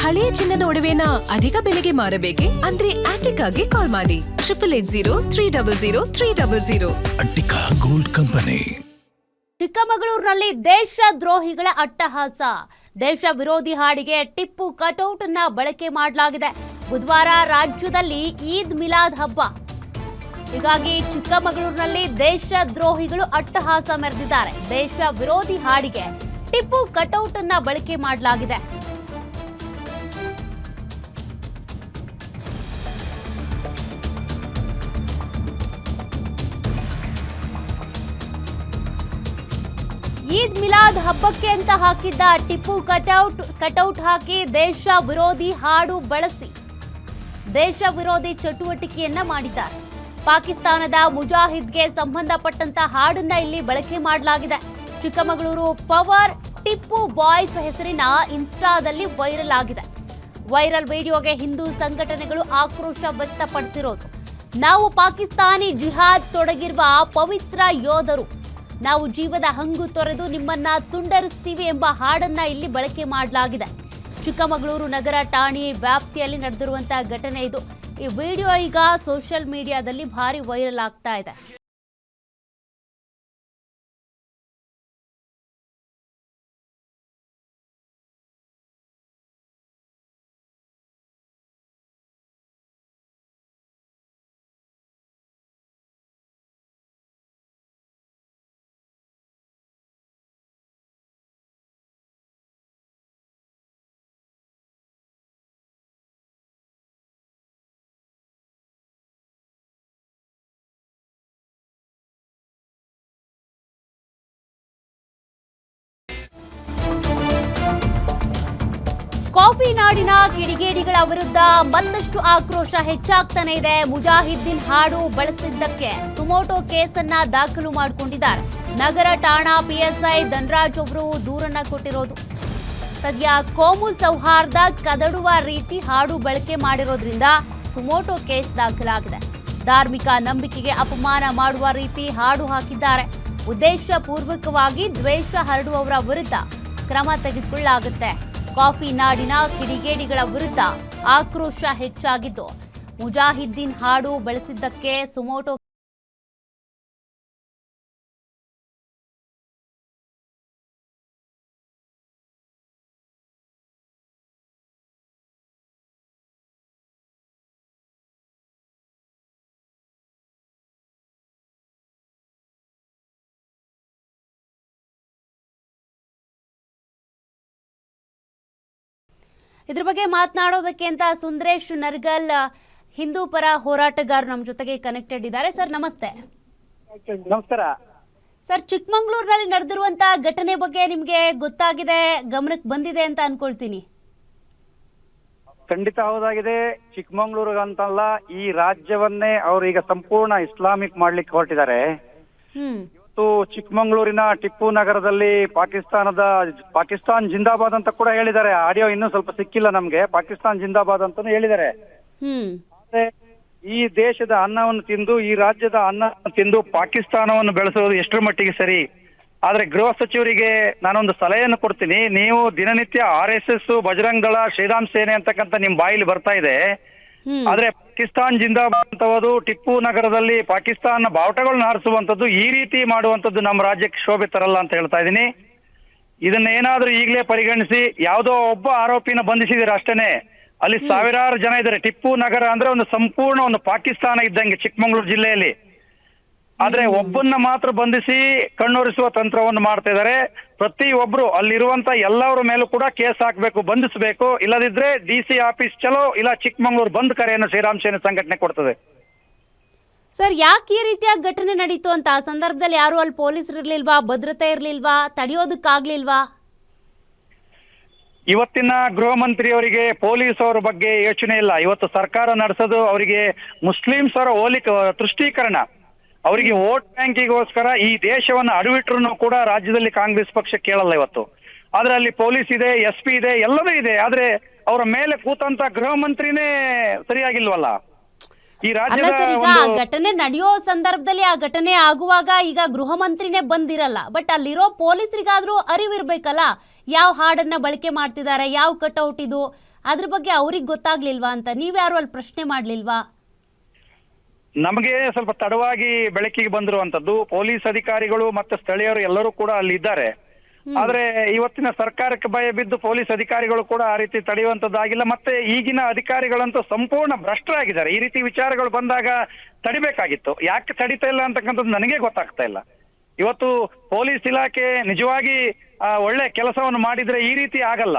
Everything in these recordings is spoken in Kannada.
ಹಳೆಯ ಚಿನ್ನದ ಒಡವೆನ ಅಧಿಕ ಬೆಲೆಗೆ ಮಾರಬೇಕೆ? ಅಂದ್ರೆ ಆಟಿಕಾಗೆ ಕಾಲ್ ಮಾಡಿ 8880 ಅಟ್ಟಿಕಾ ಗೋಲ್ಡ್ ಕಂಪನಿ. ಚಿಕ್ಕಮಗಳೂರಿನಲ್ಲಿ ದೇಶದ್ರೋಹಿಗಳ ಅಟ್ಟಹಾಸ. ದೇಶ ವಿರೋಧಿ ಹಾಡಿಗೆ ಟಿಪ್ಪು ಕಟೌಟ್ ಅನ್ನ ಬಳಕೆ ಮಾಡಲಾಗಿದೆ. ಬುಧವಾರ ರಾಜ್ಯದಲ್ಲಿ ಈದ್ ಮಿಲಾದ್ ಹಬ್ಬ. ಹೀಗಾಗಿ ಚಿಕ್ಕಮಗಳೂರಿನಲ್ಲಿ ದೇಶದ್ರೋಹಿಗಳು ಅಟ್ಟಹಾಸ ಮೆರೆದಿದ್ದಾರೆ. ದೇಶ ವಿರೋಧಿ ಹಾಡಿಗೆ ಟಿಪ್ಪು ಕಟೌಟ್ ಅನ್ನ ಬಳಕೆ ಮಾಡಲಾಗಿದೆ. ಈದ್ ಮಿಲಾದ್ ಹಬ್ಬಕ್ಕೆ ಅಂತ ಹಾಕಿದ್ದ ಟಿಪ್ಪು ಕಟೌಟ್ ಹಾಕಿ ದೇಶ ವಿರೋಧಿ ಹಾಡು ಬಳಸಿ ದೇಶ ವಿರೋಧಿ ಚಟುವಟಿಕೆಯನ್ನ ಮಾಡಿದ್ದಾರೆ. ಪಾಕಿಸ್ತಾನದ ಮುಜಾಹಿದ್ಗೆ ಸಂಬಂಧಪಟ್ಟಂತ ಹಾಡನ್ನ ಇಲ್ಲಿ ಬಳಕೆ ಮಾಡಲಾಗಿದೆ. ಚಿಕ್ಕಮಗಳೂರು ಪವರ್ ಟಿಪ್ಪು ಬಾಯ್ಸ್ ಹೆಸರಿನ ಇನ್ಸ್ಟಾದಲ್ಲಿ ವೈರಲ್ ಆಗಿದೆ. ವೈರಲ್ ವಿಡಿಯೋಗೆ ಹಿಂದೂ ಸಂಘಟನೆಗಳು ಆಕ್ರೋಶ ವ್ಯಕ್ತಪಡಿಸಿರೋದು. ನಾವು ಪಾಕಿಸ್ತಾನಿ ಜಿಹಾದ್ ತೊಡಗಿರುವ ಪವಿತ್ರ ಯೋಧರು, ನಾವು ಜೀವದ ಹಂಗು ತೊರೆದು ನಿಮ್ಮನ್ನ ತುಂಡರಿಸ್ತೀವಿ ಎಂಬ ಹಾಡನ್ನ ಇಲ್ಲಿ ಬಳಕೆ ಮಾಡಲಾಗಿದೆ. ಚಿಕ್ಕಮಗಳೂರು ನಗರ ಠಾಣೆ ವ್ಯಾಪ್ತಿಯಲ್ಲಿ ನಡೆದಿರುವಂತಹ ಘಟನೆ ಇದು. ಈ ವಿಡಿಯೋ ಈಗ ಸೋಷಿಯಲ್ ಮೀಡಿಯಾದಲ್ಲಿ ಭಾರಿ ವೈರಲ್ ಆಗ್ತಾ ಇದೆ. ಕಾಫಿ ನಾಡಿನ ಕಿಡಿಗೇಡಿಗಳ ವಿರುದ್ಧ ಮತ್ತಷ್ಟು ಆಕ್ರೋಶ ಹೆಚ್ಚಾಗ್ತಾನೆ ಇದೆ. ಮುಜಾಹಿದ್ದೀನ್ ಹಾಡು ಬಳಸಿದ್ದಕ್ಕೆ ಸುಮೋಟೋ ಕೇಸನ್ನ ದಾಖಲು ಮಾಡಿಕೊಂಡಿದ್ದಾರೆ. ನಗರ ಠಾಣಾ ಪಿಎಸ್ಐ ಧನರಾಜ್ ಅವರು ದೂರನ್ನ ಕೊಟ್ಟಿರೋದು. ಸದ್ಯ ಕೋಮು ಸೌಹಾರ್ದ ಕದಡುವ ರೀತಿ ಹಾಡು ಬಳಕೆ ಮಾಡಿರೋದ್ರಿಂದ ಸುಮೋಟೋ ಕೇಸ್ ದಾಖಲಾಗಿದೆ. ಧಾರ್ಮಿಕ ನಂಬಿಕೆಗೆ ಅಪಮಾನ ಮಾಡುವ ರೀತಿ ಹಾಡು ಹಾಕಿದ್ದಾರೆ. ಉದ್ದೇಶ ಪೂರ್ವಕವಾಗಿ ದ್ವೇಷ ಹರಡುವವರ ವಿರುದ್ಧ ಕ್ರಮ ತೆಗೆದುಕೊಳ್ಳಲಾಗುತ್ತೆ. ಕಾಫಿ ನಾಡಿನ ಕಿಡಿಗೇಡಿಗಳ ವಿರುದ್ಧ ಆಕ್ರೋಶ ಹೆಚ್ಚಾಗಿದ್ದು, ಮುಜಾಹಿದ್ದೀನ್ ಹಾಡು ಬಳಸಿದ್ದಕ್ಕೆ ಸುಮೋಟೋ ಇದ್ರ ಬಗ್ಗೆ ಮಾತನಾಡೋದಕ್ಕೆ ಅಂತ ಸುಂದರೇಶ್ ನರ್ಗಲ್ ಹಿಂದೂ ಪರ ಹೋರಾಟಗಾರರು ನಮ್ಮ ಜೊತೆಗೆ ಕನೆಕ್ಟೆಡ್ ಇದ್ದಾರೆ. ಸರ್ ನಮಸ್ತೆ. ನಮಸ್ಕಾರ ಸರ್, ಚಿಕ್ಕಮಗಳೂರಿನಲ್ಲಿ ನಡೆದಿರುವಂತಹ ಘಟನೆ ಬಗ್ಗೆ ನಿಮಗೆ ಗೊತ್ತಾಗಿದೆ, ಗಮನಕ್ಕೆ ಬಂದಿದೆ ಅಂತ ಅನ್ಕೊಳ್ತೀನಿ. ಖಂಡಿತ ಹೌದಾಗಿದೆ. ಚಿಕ್ಕಮಂಗ್ಳೂರಿಗಂತಲ್ಲ, ಈ ರಾಜ್ಯವನ್ನೇ ಅವರು ಈಗ ಸಂಪೂರ್ಣ ಇಸ್ಲಾಮಿಕ್ ಮಾಡ್ಲಿಕ್ಕೆ ಹೊರಟಿದ್ದಾರೆ. ಇವತ್ತು ಚಿಕ್ಕಮಂಗ್ಳೂರಿನ ಟಿಪ್ಪು ನಗರದಲ್ಲಿ ಪಾಕಿಸ್ತಾನ್ ಜಿಂದಾಬಾದ್ ಅಂತ ಕೂಡ ಹೇಳಿದ್ದಾರೆ. ಆಡಿಯೋ ಇನ್ನೂ ಸ್ವಲ್ಪ ಸಿಕ್ಕಿಲ್ಲ ನಮ್ಗೆ. ಪಾಕಿಸ್ತಾನ್ ಜಿಂದಾಬಾದ್ ಅಂತಾನು ಹೇಳಿದ್ದಾರೆ. ಆದ್ರೆ ಈ ದೇಶದ ಅನ್ನವನ್ನು ತಿಂದು, ಈ ರಾಜ್ಯದ ಅನ್ನವನ್ನು ತಿಂದು ಪಾಕಿಸ್ತಾನವನ್ನು ಬೆಳೆಸೋದು ಎಷ್ಟರ ಮಟ್ಟಿಗೆ ಸರಿ? ಆದ್ರೆ ಗೃಹ ಸಚಿವರಿಗೆ ನಾನೊಂದು ಸಲಹೆಯನ್ನು ಕೊಡ್ತೀನಿ. ನೀವು ದಿನನಿತ್ಯ RSS, ಬಜರಂಗ್ ದಳ, ಶ್ರೀರಾಮ್ ಸೇನೆ ಅಂತಕ್ಕಂಥ ನಿಮ್ ಬಾಯಿಲಿ ಬರ್ತಾ ಇದೆ. ಆದ್ರೆ ಪಾಕಿಸ್ತಾನ್ ಜಿಂದಾಬಾದ್ ಅಂತವುದು ಟಿಪ್ಪು ನಗರದಲ್ಲಿ ಪಾಕಿಸ್ತಾನ ಬಾವುಟಗಳನ್ನ ಹಾರಿಸುವಂತದ್ದು, ಈ ರೀತಿ ಮಾಡುವಂತದ್ದು ನಮ್ಮ ರಾಜ್ಯಕ್ಕೆ ಶೋಭೆ ತರಲ್ಲ ಅಂತ ಹೇಳ್ತಾ ಇದ್ದೀನಿ. ಇದನ್ನ ಏನಾದ್ರೂ ಈಗಲೇ ಪರಿಗಣಿಸಿ, ಯಾವುದೋ ಒಬ್ಬ ಆರೋಪಿನ ಬಂಧಿಸಿದಿರ ಅಷ್ಟೇನೆ, ಅಲ್ಲಿ ಸಾವಿರಾರು ಜನ ಇದ್ದಾರೆ. ಟಿಪ್ಪು ನಗರ ಅಂದ್ರೆ ಒಂದು ಸಂಪೂರ್ಣ ಒಂದು ಪಾಕಿಸ್ತಾನ ಇದ್ದಂಗೆ ಚಿಕ್ಕಮಗಳೂರು ಜಿಲ್ಲೆಯಲ್ಲಿ. ಆದ್ರೆ ಒಬ್ಬನ್ನ ಮಾತ್ರ ಬಂಧಿಸಿ ಕಣ್ಣೊರೆಸುವ ತಂತ್ರವನ್ನು ಮಾಡ್ತಾ ಇದ್ದಾರೆ. ಪ್ರತಿಯೊಬ್ರು ಅಲ್ಲಿರುವಂತ ಎಲ್ಲರ ಮೇಲೂ ಕೂಡ ಕೇಸ್ ಹಾಕ್ಬೇಕು, ಬಂಧಿಸಬೇಕು. ಇಲ್ಲದಿದ್ರೆ DC ಆಫೀಸ್ ಚಲೋ, ಇಲ್ಲ ಚಿಕ್ಕಮಗಳೂರು ಬಂದ್ ಕರೆಯನ್ನು ಶ್ರೀರಾಮ್ ಸೇನೆ ಸಂಘಟನೆ ಕೊಡ್ತದೆ. ಸರ್, ಯಾಕೆ ಈ ರೀತಿಯ ಘಟನೆ ನಡೀತು ಅಂತ? ಆ ಸಂದರ್ಭದಲ್ಲಿ ಯಾರು ಅಲ್ಲಿ ಪೊಲೀಸರು ಇರ್ಲಿಲ್ವಾ, ಭದ್ರತೆ ಇರ್ಲಿಲ್ವಾ, ತಡೆಯೋದಕ್ಕಾಗ್ಲಿಲ್ವಾ? ಇವತ್ತಿನ ಗೃಹ ಮಂತ್ರಿಯವರಿಗೆ ಪೊಲೀಸ್ ಅವರ ಬಗ್ಗೆ ಯೋಚನೆ ಇಲ್ಲ. ಇವತ್ತು ಸರ್ಕಾರ ನಡೆಸೋದು ಅವರಿಗೆ ಮುಸ್ಲಿಮ್ಸ್ ಅವರ ತುಷ್ಟೀಕರಣ. ಅವರಿಗೆ ವೋಟ್ ಬ್ಯಾಂಕಿಗೋಸ್ಕರ ಈ ದೇಶವನ್ನು ಅಡವಿಟ್ರು ಕೂಡ ರಾಜ್ಯದಲ್ಲಿ ಕಾಂಗ್ರೆಸ್ ಪಕ್ಷ ಕೇಳಲ್ಲ ಇವತ್ತು. ಆದ್ರೆ ಅಲ್ಲಿ ಪೊಲೀಸ್ ಇದೆ, SP ಇದೆ, ಎಲ್ಲವೂ ಇದೆ. ಆದ್ರೆ ಅವರ ಮೇಲೆ ಕೂತಂತ ಗೃಹ ಮಂತ್ರಿನೇ ಸರಿಯಾಗಿಲ್ವಲ್ಲ. ಈ ಅಲ್ಲ ರಾಜ್ಯದ ಸರ್, ಈಗ ಆ ಒಂದು ಘಟನೆ ನಡೆಯೋ ಸಂದರ್ಭದಲ್ಲಿ ಆ ಘಟನೆ ಆಗುವಾಗ ಈಗ ಗೃಹ ಮಂತ್ರಿನೇ ಬಂದಿರಲ್ಲ, ಬಟ್ ಅಲ್ಲಿರೋ ಪೊಲೀಸರಿಗಾದ್ರೂ ಅರಿವಿರ್ಬೇಕಲ್ಲ, ಯಾವ ಹಾಡನ್ನ ಬಳಕೆ ಮಾಡ್ತಿದ್ದಾರೆ, ಯಾವ ಕಟ್ಔಟ್ ಇದು, ಅದ್ರ ಬಗ್ಗೆ ಅವ್ರಿಗೆ ಗೊತ್ತಾಗ್ಲಿಲ್ವಾ ಅಂತ ನೀವ್ಯಾರು ಅಲ್ಲಿ ಪ್ರಶ್ನೆ ಮಾಡ್ಲಿಲ್ವಾ? ನಮಗೆ ಸ್ವಲ್ಪ ತಡವಾಗಿ ಬೆಳಕಿಗೆ ಬಂದಿರುವಂತದ್ದು. ಪೊಲೀಸ್ ಅಧಿಕಾರಿಗಳು ಮತ್ತೆ ಸ್ಥಳೀಯರು ಎಲ್ಲರೂ ಕೂಡ ಅಲ್ಲಿ ಇದ್ದಾರೆ. ಆದ್ರೆ ಇವತ್ತಿನ ಸರ್ಕಾರಕ್ಕೆ ಭಯ ಬಿದ್ದು ಪೊಲೀಸ್ ಅಧಿಕಾರಿಗಳು ಕೂಡ ಆ ರೀತಿ ತಡೆಯುವಂತದ್ದಾಗಿಲ್ಲ. ಮತ್ತೆ ಈಗಿನ ಅಧಿಕಾರಿಗಳಂತೂ ಸಂಪೂರ್ಣ ಭ್ರಷ್ಟರಾಗಿದ್ದಾರೆ. ಈ ರೀತಿ ವಿಚಾರಗಳು ಬಂದಾಗ ತಡಿಬೇಕಾಗಿತ್ತು. ಯಾಕೆ ತಡಿತಾ ಇಲ್ಲ ಅಂತಕ್ಕಂಥದ್ದು ನನಗೆ ಗೊತ್ತಾಗ್ತಾ ಇಲ್ಲ. ಇವತ್ತು ಪೊಲೀಸ್ ಇಲಾಖೆ ನಿಜವಾಗಿ ಒಳ್ಳೆ ಕೆಲಸವನ್ನು ಮಾಡಿದ್ರೆ ಈ ರೀತಿ ಆಗಲ್ಲ.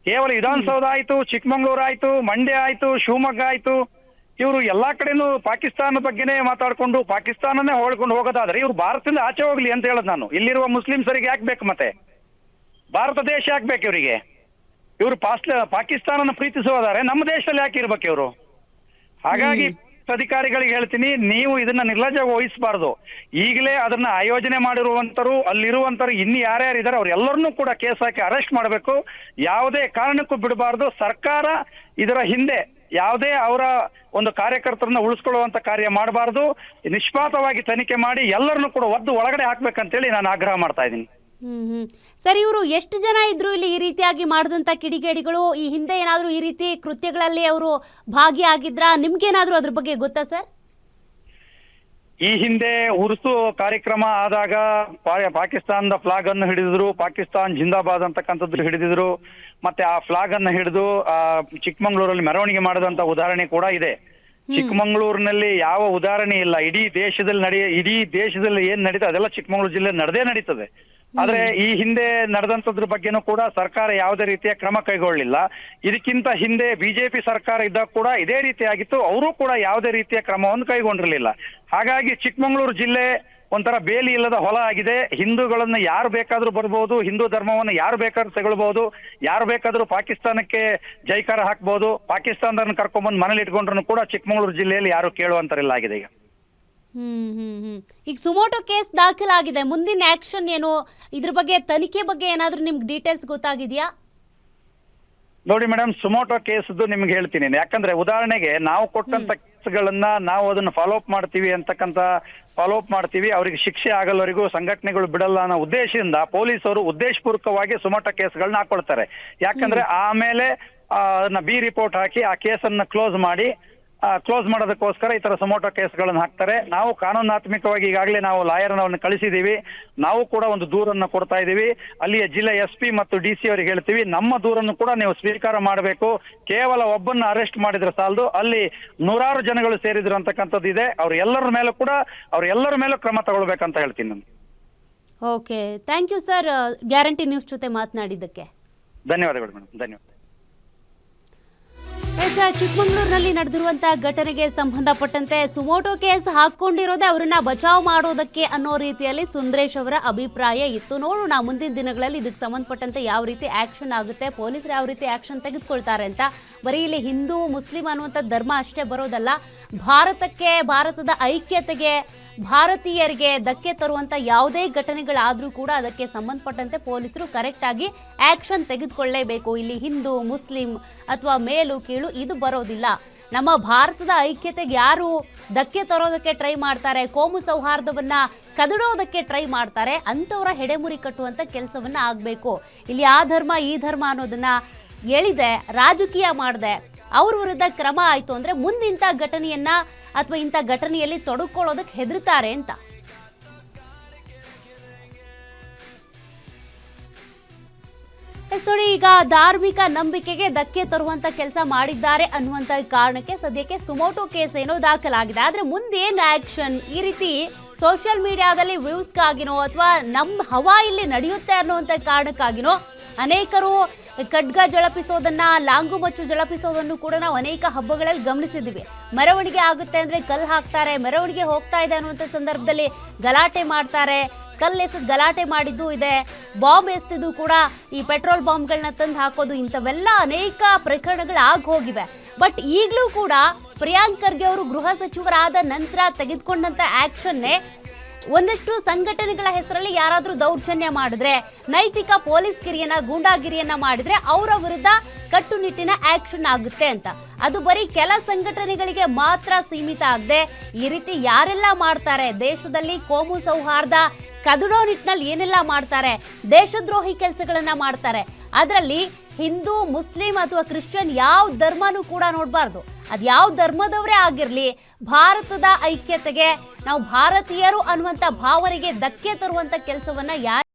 ಕೇವಲ ವಿಧಾನಸೌಧ ಆಯ್ತು, ಚಿಕ್ಕಮಂಗ್ಳೂರು ಆಯ್ತು, ಮಂಡ್ಯ ಆಯ್ತು, ಶಿವಮೊಗ್ಗ ಆಯ್ತು, ಇವರು ಎಲ್ಲಾ ಕಡೆನೂ ಪಾಕಿಸ್ತಾನ ಬಗ್ಗೆನೇ ಮಾತಾಡ್ಕೊಂಡು ಪಾಕಿಸ್ತಾನನೇ ಹೋಳ್ಕೊಂಡು ಹೋಗೋದಾದ್ರೆ ಇವ್ರು ಭಾರತದಿಂದ ಆಚೆ ಹೋಗ್ಲಿ ಅಂತ ಹೇಳೋದು ನಾನು. ಇಲ್ಲಿರುವ ಮುಸ್ಲಿಮ್ಸರಿಗೆ ಯಾಕೆ ಬೇಕು, ಮತ್ತೆ ಭಾರತ ದೇಶ ಯಾಕೆ ಬೇಕು ಇವರಿಗೆ? ಇವರು ಪಾಕಿಸ್ತಾನನ ಪ್ರೀತಿಸೋದಾದ್ರೆ ನಮ್ಮ ದೇಶದಲ್ಲಿ ಯಾಕೆ ಇರ್ಬೇಕು ಇವರು? ಹಾಗಾಗಿ ಅಧಿಕಾರಿಗಳಿಗೆ ಹೇಳ್ತೀನಿ, ನೀವು ಇದನ್ನ ನಿರ್ಲಜ್ಜ ವಹಿಸಬಾರ್ದು. ಈಗಲೇ ಅದನ್ನ ಆಯೋಜನೆ ಮಾಡಿರುವಂತರು, ಅಲ್ಲಿರುವಂತರು ಇನ್ನು ಯಾರ್ಯಾರಿದ್ದಾರೆ ಅವ್ರೆಲ್ಲರನ್ನೂ ಕೂಡ ಕೇಸ್ ಹಾಕಿ ಅರೆಸ್ಟ್ ಮಾಡಬೇಕು. ಯಾವುದೇ ಕಾರಣಕ್ಕೂ ಬಿಡಬಾರ್ದು. ಸರ್ಕಾರ ಇದರ ಹಿಂದೆ ಯಾವುದೇ ಅವರ ಒಂದು ಕಾರ್ಯಕರ್ತರನ್ನ ಉಳಿಸ್ಕೊಳ್ಳುವಂತ ಕಾರ್ಯ ಮಾಡಬಾರ್ದು. ನಿಷ್ಪಾತವಾಗಿ ತನಿಖೆ ಮಾಡಿ ಎಲ್ಲರನ್ನೂ ಕೂಡ ಒದ್ದು ಒಳಗಡೆ ಹಾಕ್ಬೇಕಂತೇಳಿ ನಾನು ಆಗ್ರಹ ಮಾಡ್ತಾ ಇದ್ದೀನಿ. ಸರ್, ಇವರು ಎಷ್ಟು ಜನ ಇದ್ರು ಇಲ್ಲಿ ಈ ರೀತಿಯಾಗಿ ಮಾಡಿದಂತ ಕಿಡಿಗೇಡಿಗಳು? ಈ ಹಿಂದೆ ಏನಾದ್ರು ಈ ರೀತಿ ಕೃತ್ಯಗಳಲ್ಲಿ ಅವರು ಭಾಗಿಯಾಗಿದ್ರಾ? ನಿಮ್ಗೇನಾದ್ರೂ ಅದ್ರ ಬಗ್ಗೆ ಗೊತ್ತಾ ಸರ್? ಈ ಹಿಂದೆ ಉರುಸು ಕಾರ್ಯಕ್ರಮ ಆದಾಗ ಪಾಕಿಸ್ತಾನದ ಫ್ಲಾಗ್ ಅನ್ನು ಹಿಡಿದಿದ್ರು, ಪಾಕಿಸ್ತಾನ್ ಜಿಂದಾಬಾದ್ ಅಂತಕ್ಕಂಥದ್ದು ಹಿಡಿದಿದ್ರು. ಮತ್ತೆ ಆ ಫ್ಲಾಗ್ ಅನ್ನು ಹಿಡಿದು ಚಿಕ್ಕಮಂಗ್ಳೂರಲ್ಲಿ ಮೆರವಣಿಗೆ ಮಾಡಿದಂತ ಉದಾಹರಣೆ ಕೂಡ ಇದೆ. ಚಿಕ್ಕಮಂಗ್ಳೂರಿನಲ್ಲಿ ಯಾವ ಉದಾಹರಣೆ ಇಲ್ಲ. ಇಡೀ ದೇಶದಲ್ಲಿ ಏನ್ ನಡೀತದೆ ಅದೆಲ್ಲ ಚಿಕ್ಕಮಂಗ್ಳೂರು ಜಿಲ್ಲೆ ನಡೆದೇ ನಡೀತದೆ. ಆದ್ರೆ ಈ ಹಿಂದೆ ನಡೆದಂತದ್ರ ಬಗ್ಗೆನೂ ಕೂಡ ಸರ್ಕಾರ ಯಾವುದೇ ರೀತಿಯ ಕ್ರಮ ಕೈಗೊಳ್ಳಲಿಲ್ಲ. ಇದಕ್ಕಿಂತ ಹಿಂದೆ ಬಿಜೆಪಿ ಸರ್ಕಾರ ಇದ್ದಾಗ ಕೂಡ ಇದೇ ರೀತಿ ಆಗಿತ್ತು. ಅವರು ಕೂಡ ಯಾವುದೇ ರೀತಿಯ ಕ್ರಮವನ್ನು ಕೈಗೊಂಡಿರಲಿಲ್ಲ. ಹಾಗಾಗಿ ಚಿಕ್ಕಮಂಗ್ಳೂರು ಜಿಲ್ಲೆ ಒಂಥರ ಬೇಲಿ ಇಲ್ಲದ ಹೊಲ ಆಗಿದೆ. ಹಿಂದೂಗಳನ್ನ ಯಾರು ಬೇಕಾದ್ರೂ ಬರ್ಬೋದು, ಹಿಂದೂ ಧರ್ಮವನ್ನು ಯಾರು ಬೇಕಾದ್ರೂ ತಗೊಳ್ಬಹುದು, ಯಾರು ಬೇಕಾದ್ರೂ ಪಾಕಿಸ್ತಾನಕ್ಕೆ ಜೈಕಾರ ಹಾಕ್ಬಹುದು, ಪಾಕಿಸ್ತಾನದನ್ನ ಕರ್ಕೊಂಡ್ಬಂದು ಮನೇಲಿ ಇಟ್ಕೊಂಡ್ರು ಕೂಡ ಚಿಕ್ಕಮಂಗ್ಳೂರು ಜಿಲ್ಲೆಯಲ್ಲಿ ಯಾರು ಕೇಳುವಂತರಿಲ್ಲ ಆಗಿದೆ ಈಗ. ಈಗ ಸುಮೋಟೋ ಕೇಸ್ ದಾಖಲಾಗಿದೆ, ಮುಂದಿನ ಆಕ್ಷನ್ ಏನು? ಇದ್ರ ಬಗ್ಗೆ ತನಿಖೆ ಬಗ್ಗೆ ಏನಾದ್ರೂ ನಿಮ್ಗೆ ಡೀಟೇಲ್ಸ್ ಗೊತ್ತಾಗಿದ್ಯಾ? ನೋಡಿ ಮೇಡಮ್, ಸುಮೋಟೋ ಕೇಸ್ದು ನಿಮ್ಗೆ ಹೇಳ್ತೀನಿ. ಯಾಕಂದ್ರೆ ಉದಾಹರಣೆಗೆ ನಾವು ಕೊಟ್ಟಂತ ಕೇಸ್ಗಳನ್ನ ನಾವು ಅದನ್ನ ಫಾಲೋ ಅಪ್ ಮಾಡ್ತೀವಿ. ಅವ್ರಿಗೆ ಶಿಕ್ಷೆ ಆಗಲ್ಲವರೆಗೂ ಸಂಘಟನೆಗಳು ಬಿಡಲ್ಲ ಅನ್ನೋ ಉದ್ದೇಶದಿಂದ ಪೊಲೀಸರು ಉದ್ದೇಶಪೂರ್ವಕವಾಗಿ ಸುಮೋಟೋ ಕೇಸ್ಗಳನ್ನ ಹಾಕೊಳ್ತಾರೆ. ಯಾಕಂದ್ರೆ ಆಮೇಲೆ ಅದನ್ನ ಬಿ ರಿಪೋರ್ಟ್ ಹಾಕಿ ಆ ಕೇಸನ್ನ ಕ್ಲೋಸ್ ಮಾಡೋದಕ್ಕೋಸ್ಕರ ಈ ತರ ಸುಮೋಟೋ ಕೇಸ್ಗಳನ್ನು ಹಾಕ್ತಾರೆ. ನಾವು ಕಾನೂನಾತ್ಮಕವಾಗಿ ಈಗಾಗಲೇ ನಾವು ಲಾಯರ್ನವನ್ನ ಕಳಿಸಿದೀವಿ. ನಾವು ಕೂಡ ಒಂದು ದೂರನ್ನ ಕೊಡ್ತಾ ಇದೀವಿ. ಅಲ್ಲಿಯ ಜಿಲ್ಲಾ SP ಮತ್ತು DC ಅವರಿಗೆ ಹೇಳ್ತೀವಿ, ನಮ್ಮ ದೂರನ್ನು ಕೂಡ ನೀವು ಸ್ವೀಕಾರ ಮಾಡಬೇಕು. ಕೇವಲ ಒಬ್ಬನ್ನ ಅರೆಸ್ಟ್ ಮಾಡಿದ್ರೆ ಸಾಲದು, ಅಲ್ಲಿ ನೂರಾರು ಜನಗಳು ಸೇರಿದ್ರು ಅಂತಕ್ಕಂಥದ್ದು ಇದೆ. ಅವ್ರೆಲ್ಲರ ಮೇಲೂ ಕ್ರಮ ತಗೊಳ್ಬೇಕಂತ ಹೇಳ್ತೀನಿ ನಾನು. Okay, thank you sir, Guarantee News ಜೊತೆ ಮಾತನಾಡಿದ್ದಕ್ಕೆ. ಧನ್ಯವಾದಗಳು ಮೇಡಮ್, ಧನ್ಯವಾದ. ಚಿಕ್ಕಮಂಗ್ಳೂರಿನಲ್ಲಿ ನಡೆದಿರುವಂತಹ ಘಟನೆಗೆ ಸಂಬಂಧಪಟ್ಟಂತೆ ಸುಮೋಟೋ ಕೇಸ್ ಹಾಕೊಂಡಿರೋದೇ ಅವರನ್ನ ಬಚಾವ್ ಮಾಡೋದಕ್ಕೆ ಅನ್ನೋ ರೀತಿಯಲ್ಲಿ ಸುಂದರೇಶ್ ಅವರ ಅಭಿಪ್ರಾಯ ಇತ್ತು. ನೋಡೋಣ ಮುಂದಿನ ದಿನಗಳಲ್ಲಿ ಇದಕ್ಕೆ ಸಂಬಂಧಪಟ್ಟಂತೆ ಯಾವ ರೀತಿ ಆಕ್ಷನ್ ಆಗುತ್ತೆ, ಪೊಲೀಸರು ಯಾವ ರೀತಿ ಆಕ್ಷನ್ ತೆಗೆದುಕೊಳ್ತಾರೆ ಅಂತ. ಬರೀ ಇಲ್ಲಿ ಹಿಂದೂ ಮುಸ್ಲಿಂ ಅನ್ನುವಂಥ ಧರ್ಮ ಅಷ್ಟೇ ಬರೋದಲ್ಲ, ಭಾರತಕ್ಕೆ, ಭಾರತದ ಐಕ್ಯತೆಗೆ, ಭಾರತೀಯರಿಗೆ ಧಕ್ಕೆ ತರುವಂಥ ಯಾವುದೇ ಘಟನೆಗಳಾದರೂ ಕೂಡ ಅದಕ್ಕೆ ಸಂಬಂಧಪಟ್ಟಂತೆ ಪೊಲೀಸರು ಕರೆಕ್ಟಾಗಿ ಆಕ್ಷನ್ ತೆಗೆದುಕೊಳ್ಳಲೇಬೇಕು. ಇಲ್ಲಿ ಹಿಂದೂ ಮುಸ್ಲಿಂ ಅಥವಾ ಮೇಲು ಕೀಳು ಇದು ಬರೋದಿಲ್ಲ. ನಮ್ಮ ಭಾರತದ ಐಕ್ಯತೆಗೆ ಯಾರು ಧಕ್ಕೆ ತರೋದಕ್ಕೆ ಟ್ರೈ ಮಾಡ್ತಾರೆ, ಕೋಮು ಸೌಹಾರ್ದವನ್ನ ಕದಡೋದಕ್ಕೆ ಟ್ರೈ ಮಾಡ್ತಾರೆ, ಅಂಥವರ ಹೆಡೆಮುರಿ ಕಟ್ಟುವಂಥ ಕೆಲಸವನ್ನ ಆಗಬೇಕು. ಇಲ್ಲಿ ಆ ಧರ್ಮ ಈ ಧರ್ಮ ಅನ್ನೋದನ್ನ ಎಳಿದೆ ರಾಜಕೀಯ ಮಾಡಿದೆ ಅವ್ರ ವಿರುದ್ಧ ಕ್ರಮ ಆಯಿತು ಅಂದರೆ ಮುಂದಿಂಥ ಘಟನೆಯನ್ನ ಅಥವಾ ಇಂಥ ಘಟನೆಯಲ್ಲಿ ತೊಡಕೊಳ್ಳೋದಕ್ಕೆ ಹೆದರ್ತಾರೆ ಅಂತ. ನೋಡಿ, ಈಗ ಧಾರ್ಮಿಕ ನಂಬಿಕೆಗೆ ಧಕ್ಕೆ ತರುವಂತ ಕೆಲಸ ಮಾಡಿದ್ದಾರೆ ಅನ್ನುವಂತ ಕಾರಣಕ್ಕೆ ಸದ್ಯಕ್ಕೆ ಸುಮೋಟೋ ಕೇಸ್ ಏನೋ ದಾಖಲಾಗಿದೆ. ಆದ್ರೆ ಮುಂದೇನು ಆಕ್ಷನ್? ಈ ರೀತಿ ಸೋಷಿಯಲ್ ಮೀಡಿಯಾದಲ್ಲಿ ವ್ಯೂಸ್ಗಾಗಿನೋ ಅಥವಾ ನಮ್ಮ ಹವಾ ಇಲ್ಲಿ ನಡೆಯುತ್ತೆ ಅನ್ನುವಂಥ ಕಾರಣಕ್ಕಾಗಿನೋ ಅನೇಕರು ಖಡ್ಗ ಜಳಪಿಸೋದನ್ನ, ಲಾಂಗು ಮಚ್ಚು ಜಳಪಿಸೋದನ್ನು ಕೂಡ ನಾವು ಅನೇಕ ಹಬ್ಬಗಳಲ್ಲಿ ಗಮನಿಸಿದ್ದೀವಿ. ಮೆರವಣಿಗೆ ಆಗುತ್ತೆ ಅಂದ್ರೆ ಕಲ್ಲು ಹಾಕ್ತಾರೆ, ಮೆರವಣಿಗೆ ಹೋಗ್ತಾ ಇದೆ ಅನ್ನುವಂಥ ಸಂದರ್ಭದಲ್ಲಿ ಗಲಾಟೆ ಮಾಡ್ತಾರೆ, ಕಲ್ಲೆಸೆದು ಗಲಾಟೆ ಮಾಡಿದ್ದು ಇದೆ, ಬಾಂಬ್ ಎಸ್ತಿದ್ದು ಕೂಡ ಈ ಪೆಟ್ರೋಲ್ ಬಾಂಬ್ಗಳನ್ನ ತಂದು ಹಾಕೋದು, ಇಂಥವೆಲ್ಲ ಅನೇಕ ಪ್ರಕರಣಗಳು ಆಗಿ ಹೋಗಿವೆ. ಬಟ್ ಈಗಲೂ ಕೂಡ ಪ್ರಿಯಾಂಕ್ ಖರ್ಗೆ ಅವರು ಗೃಹ ಸಚಿವರಾದ ನಂತರ ತೆಗೆದುಕೊಂಡಂತ ಆಕ್ಷನ್ನೇ ಒಂದಷ್ಟು ಸಂಘಟನೆಗಳ ಹೆಸರಲ್ಲಿ ಯಾರಾದರೂ ದೌರ್ಜನ್ಯ ಮಾಡಿದ್ರೆ, ನೈತಿಕ ಪೊಲೀಸ್ ಗಿರಿಯನ್ನ, ಗೂಂಡಾಗಿರಿಯನ್ನ ಮಾಡಿದ್ರೆ ಅವರ ವಿರುದ್ಧ ಕಟ್ಟುನಿಟ್ಟಿನ ಆಕ್ಷನ್ ಆಗುತ್ತೆ ಅಂತ. ಅದು ಬರೀ ಕೆಲ ಸಂಘಟನೆಗಳಿಗೆ ಮಾತ್ರ ಸೀಮಿತ ಆಗದೆ ಈ ರೀತಿ ಯಾರೆಲ್ಲ ಮಾಡ್ತಾರೆ, ದೇಶದಲ್ಲಿ ಕೋಮು ಸೌಹಾರ್ದ ಕದಡೋ ನಿಟ್ಟಿನಲ್ಲಿ ಏನೆಲ್ಲ ಮಾಡ್ತಾರೆ, ದೇಶದ್ರೋಹಿ ಕೆಲಸಗಳನ್ನ ಮಾಡ್ತಾರೆ, ಅದರಲ್ಲಿ ಹಿಂದೂ, ಮುಸ್ಲಿಂ ಅಥವಾ ಕ್ರಿಶ್ಚಿಯನ್ ಯಾವ ಧರ್ಮನೂ ಕೂಡ ನೋಡಬಾರ್ದು. ಅದು ಯಾವ ಧರ್ಮದವರೇ ಆಗಿರಲಿ, ಭಾರತದ ಐಕ್ಯತೆಗೆ, ನಾವು ಭಾರತೀಯರು ಅನ್ನುವಂಥ ಭಾವನೆಗೆ ಧಕ್ಕೆ ತರುವಂಥ ಕೆಲಸವನ್ನ ಯಾರು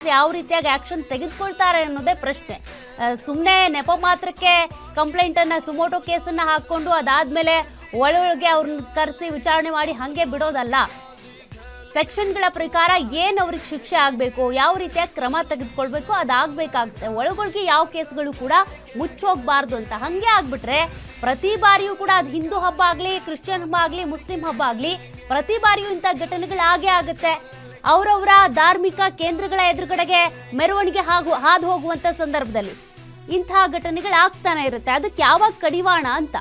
ಯಾವ ರೀತಿಯಾಗಿ ಆಕ್ಷನ್ ತೆಗೆದುಕೊಳ್ತಾರೆ ಅನ್ನೋದೇ ಪ್ರಶ್ನೆ. ಸುಮ್ಮನೆ ನೆಪ ಮಾತ್ರಕ್ಕೆ ಕಂಪ್ಲೇಂಟನ್ನು, ಸುಮೋಟೋ ಕೇಸನ್ನು ಹಾಕ್ಕೊಂಡು ಅದಾದಮೇಲೆ ಒಳಗೆ ಅವ್ರನ್ನ ಕರೆಸಿ ವಿಚಾರಣೆ ಮಾಡಿ ಹಾಗೆ ಬಿಡೋದಲ್ಲ. ಸೆಕ್ಷನ್ಗಳ ಪ್ರಕಾರ ಏನು ಅವ್ರಿಗೆ ಶಿಕ್ಷೆ ಆಗಬೇಕು, ಯಾವ ರೀತಿಯ ಕ್ರಮ ತೆಗೆದುಕೊಳ್ಬೇಕು ಅದಾಗಬೇಕಾಗುತ್ತೆ. ಒಳಗೊಳಗೆ ಯಾವ ಕೇಸ್ಗಳು ಕೂಡ ಮುಚ್ಚೋಗ್ಬಾರ್ದು ಅಂತ. ಹಾಗೆ ಆಗ್ಬಿಟ್ರೆ ಪ್ರತಿ ಬಾರಿಯೂ ಕೂಡ ಅದು ಹಿಂದೂ ಹಬ್ಬ ಆಗಲಿ, ಕ್ರಿಶ್ಚಿಯನ್ ಹಬ್ಬ ಆಗಲಿ, ಮುಸ್ಲಿಂ ಹಬ್ಬ ಆಗಲಿ, ಪ್ರತಿ ಬಾರಿಯೂ ಇಂಥ ಘಟನೆಗಳು ಆಗೇ ಆಗುತ್ತೆ. ಅವರವರ ಧಾರ್ಮಿಕ ಕೇಂದ್ರಗಳ ಎದುರುಗಡೆಗೆ ಮೆರವಣಿಗೆ ಹಾದು ಹೋಗುವಂಥ ಸಂದರ್ಭದಲ್ಲಿ ಇಂಥ ಘಟನೆಗಳು ಆಗ್ತಾನೆ ಇರುತ್ತೆ. ಅದಕ್ಕೆ ಯಾವಾಗ ಕಡಿವಾಣ ಅಂತ